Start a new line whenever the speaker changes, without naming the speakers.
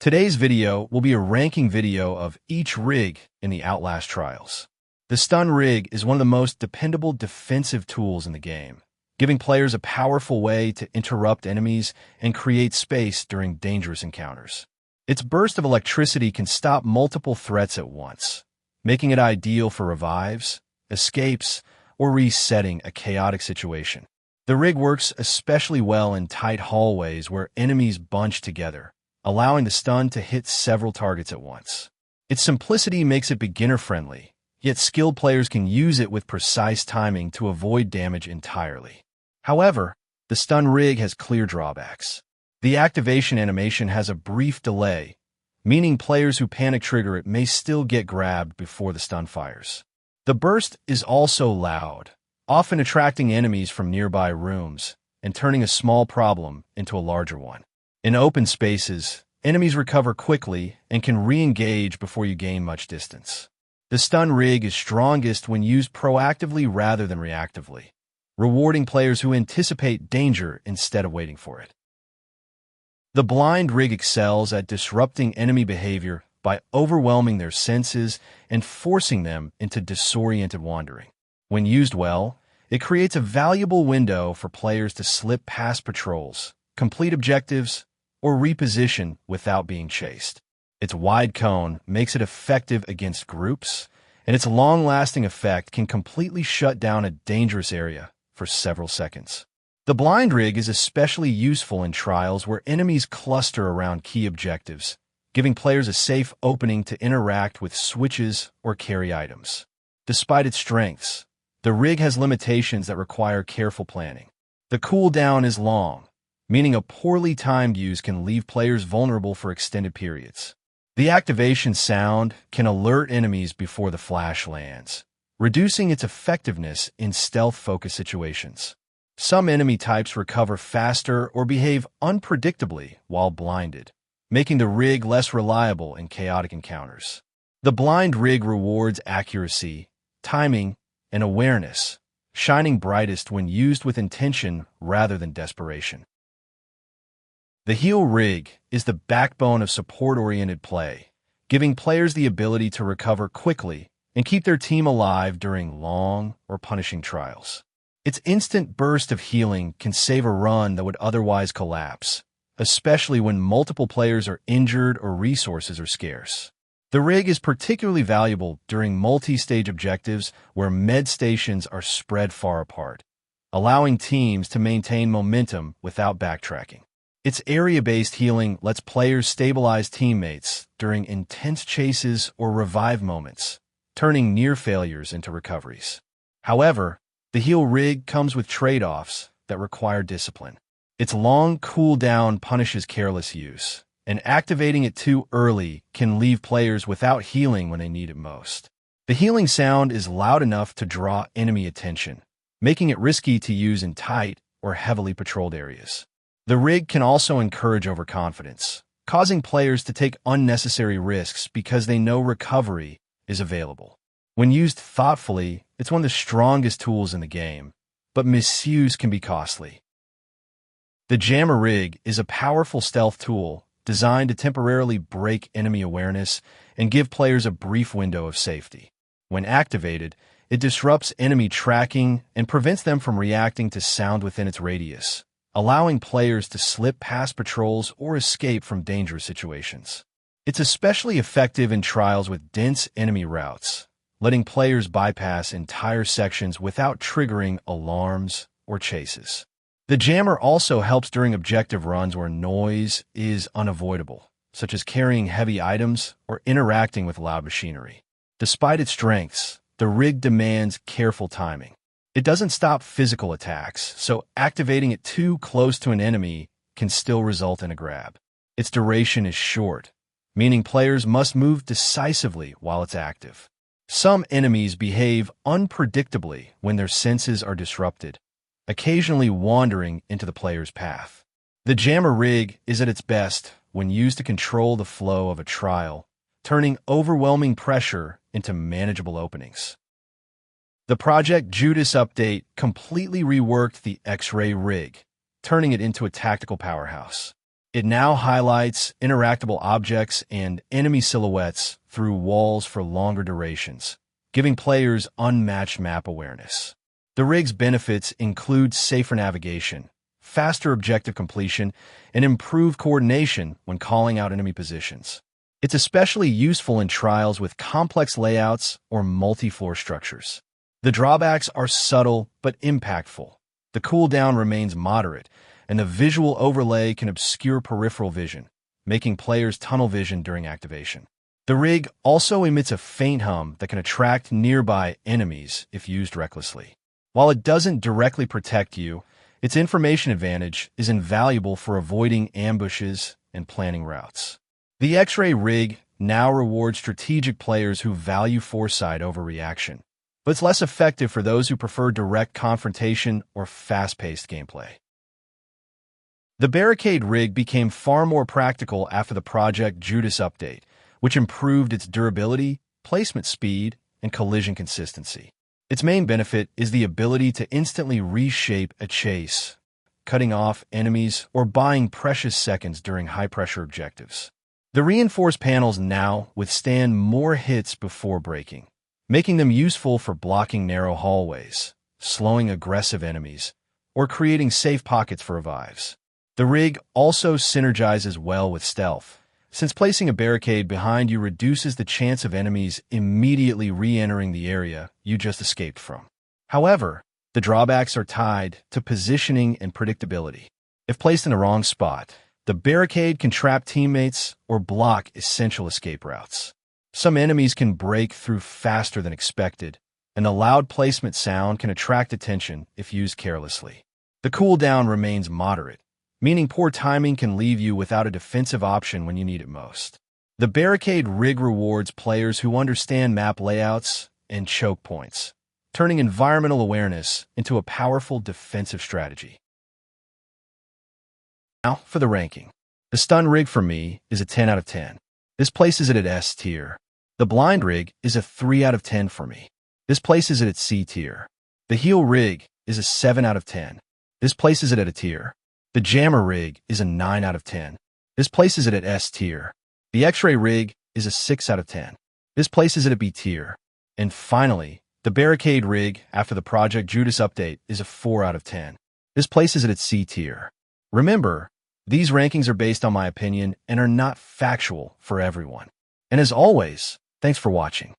Today's video will be a ranking video of each rig in the Outlast Trials. The stun rig is one of the most dependable defensive tools in the game, giving players a powerful way to interrupt enemies and create space during dangerous encounters. Its burst of electricity can stop multiple threats at once, making it ideal for revives, escapes, or resetting a chaotic situation. The rig works especially well in tight hallways where enemies bunch together, allowing the stun to hit several targets at once. Its simplicity makes it beginner-friendly, yet skilled players can use it with precise timing to avoid damage entirely. However, the stun rig has clear drawbacks. The activation animation has a brief delay, meaning players who panic trigger it may still get grabbed before the stun fires. The burst is also loud, often attracting enemies from nearby rooms and turning a small problem into a larger one. In open spaces, enemies recover quickly and can re-engage before you gain much distance. The stun rig is strongest when used proactively rather than reactively, rewarding players who anticipate danger instead of waiting for it. The blind rig excels at disrupting enemy behavior by overwhelming their senses and forcing them into disoriented wandering. When used well, it creates a valuable window for players to slip past patrols, complete objectives, or reposition without being chased. Its wide cone makes it effective against groups, and its long-lasting effect can completely shut down a dangerous area for several seconds. The blind rig is especially useful in trials where enemies cluster around key objectives, giving players a safe opening to interact with switches or carry items. Despite its strengths, the rig has limitations that require careful planning. The cooldown is long, meaning a poorly timed use can leave players vulnerable for extended periods. The activation sound can alert enemies before the flash lands, reducing its effectiveness in stealth-focused situations. Some enemy types recover faster or behave unpredictably while blinded, making the rig less reliable in chaotic encounters. The blind rig rewards accuracy, timing, and awareness, shining brightest when used with intention rather than desperation. The heal rig is the backbone of support-oriented play, giving players the ability to recover quickly and keep their team alive during long or punishing trials. Its instant burst of healing can save a run that would otherwise collapse, especially when multiple players are injured or resources are scarce. The rig is particularly valuable during multi-stage objectives where med stations are spread far apart, allowing teams to maintain momentum without backtracking. Its area-based healing lets players stabilize teammates during intense chases or revive moments, turning near failures into recoveries. However, the heal rig comes with trade-offs that require discipline. Its long cooldown punishes careless use, and activating it too early can leave players without healing when they need it most. The healing sound is loud enough to draw enemy attention, making it risky to use in tight or heavily patrolled areas. The rig can also encourage overconfidence, causing players to take unnecessary risks because they know recovery is available. When used thoughtfully, it's one of the strongest tools in the game, but misuse can be costly. The jammer rig is a powerful stealth tool designed to temporarily break enemy awareness and give players a brief window of safety. When activated, it disrupts enemy tracking and prevents them from reacting to sound within its radius, allowing players to slip past patrols or escape from dangerous situations. It's especially effective in trials with dense enemy routes, letting players bypass entire sections without triggering alarms or chases. The jammer also helps during objective runs where noise is unavoidable, such as carrying heavy items or interacting with loud machinery. Despite its strengths, the rig demands careful timing. It doesn't stop physical attacks, so activating it too close to an enemy can still result in a grab. Its duration is short, meaning players must move decisively while it's active. Some enemies behave unpredictably when their senses are disrupted, occasionally wandering into the player's path. The jammer rig is at its best when used to control the flow of a trial, turning overwhelming pressure into manageable openings. The Project Judas update completely reworked the X-ray rig, turning it into a tactical powerhouse. It now highlights interactable objects and enemy silhouettes through walls for longer durations, giving players unmatched map awareness. The rig's benefits include safer navigation, faster objective completion, and improved coordination when calling out enemy positions. It's especially useful in trials with complex layouts or multi-floor structures. The drawbacks are subtle but impactful. The cooldown remains moderate, and the visual overlay can obscure peripheral vision, making players tunnel vision during activation. The rig also emits a faint hum that can attract nearby enemies if used recklessly. While it doesn't directly protect you, its information advantage is invaluable for avoiding ambushes and planning routes. The X-ray rig now rewards strategic players who value foresight over reaction, but it's less effective for those who prefer direct confrontation or fast-paced gameplay. The barricade rig became far more practical after the Project Judas update, which improved its durability, placement speed, and collision consistency. Its main benefit is the ability to instantly reshape a chase, cutting off enemies or buying precious seconds during high-pressure objectives. The reinforced panels now withstand more hits before breaking, making them useful for blocking narrow hallways, slowing aggressive enemies, or creating safe pockets for revives. The rig also synergizes well with stealth, since placing a barricade behind you reduces the chance of enemies immediately re-entering the area you just escaped from. However, the drawbacks are tied to positioning and predictability. If placed in the wrong spot, the barricade can trap teammates or block essential escape routes. Some enemies can break through faster than expected, and the loud placement sound can attract attention if used carelessly. The cooldown remains moderate, meaning poor timing can leave you without a defensive option when you need it most. The barricade rig rewards players who understand map layouts and choke points, turning environmental awareness into a powerful defensive strategy. Now for the ranking. The stun rig for me is a 10 out of 10. This places it at S tier. The blind rig is a 3 out of 10 for me. This places it at C tier. The heal rig is a 7 out of 10. This places it at a tier. The jammer rig is a 9 out of 10. This places it at S tier. The X-ray rig is a 6 out of 10. This places it at B tier. And finally, the barricade rig after the Project Judas update is a 4 out of 10. This places it at C tier. Remember, these rankings are based on my opinion and are not factual for everyone. And as always, thanks for watching.